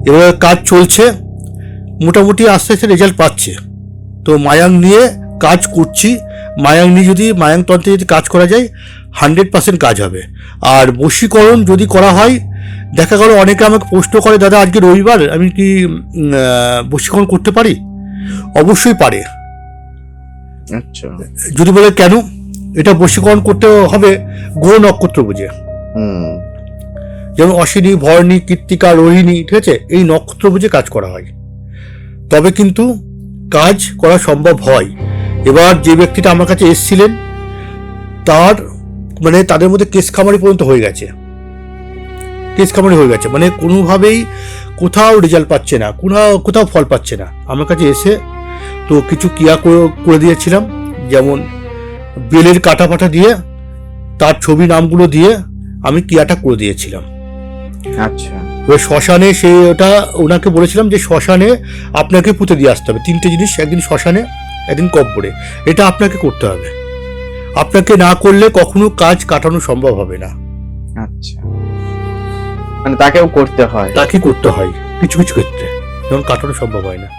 এবার কাজ চলছে, মোটামুটি আস্তে আস্তে রেজাল্ট পাচ্ছে। তো মায়াং নিয়ে কাজ করছি। মায়াং নিয়ে যদি মায়াং তন্ত্রে যদি কাজ করা যায় 100% কাজ হবে। আর বশীকরণ যদি করা হয়, দেখা গেল অনেকে আমাকে প্রশ্ন করে, দাদা আজকে রবিবার, আমি কি বশীকরণ করতে পারি? অবশ্যই পারে। আচ্ছা। যদি বলে কেন, এটা বশীকরণ করতে হবে গ্রহ নক্ষত্র বুঝে। যেমন অশ্বিনী, ভরণী, কৃত্তিকা, রোহিণী, ঠিক আছে, এই নক্ষত্র বুঝে কাজ করা হয়, তবে কিন্তু কাজ করা সম্ভব হয়। এবার যে ব্যক্তিটা আমার কাছে এসেছিলেন, তার মানে তাদের মধ্যে কেস খামারি পর্যন্ত হয়ে গেছে, কেস খামারি হয়ে গেছে, মানে কোনোভাবেই কোথাও রেজাল্ট পাচ্ছে না, কোথাও ফল পাচ্ছে না। আমার কাছে এসে তো কিছু ক্রিয়া করে দিয়েছিলাম, যেমন বেলের কাটা ফাটা দিয়ে তার ছবি নামগুলো দিয়ে আমি ক্রিয়াটা করে দিয়েছিলাম। আচ্ছা। এবার শ্মশানে ওটা ওনাকে বলেছিলাম যে শ্মশানে আপনাকে পুঁতে দিয়ে আসতে হবে 3টে জিনিস, একদিন শ্মশানে, একদিন কব্বরে। এটা আপনাকে করতে হবে, আপনাকে না করলে কখনো কাজ কাটানো সম্ভব হবে না। আচ্ছা, মানে তাকেও করতে হয়? তাকে করতে হয় কিছু কিছু ক্ষেত্রে, যখন কাটানো সম্ভব হয় না।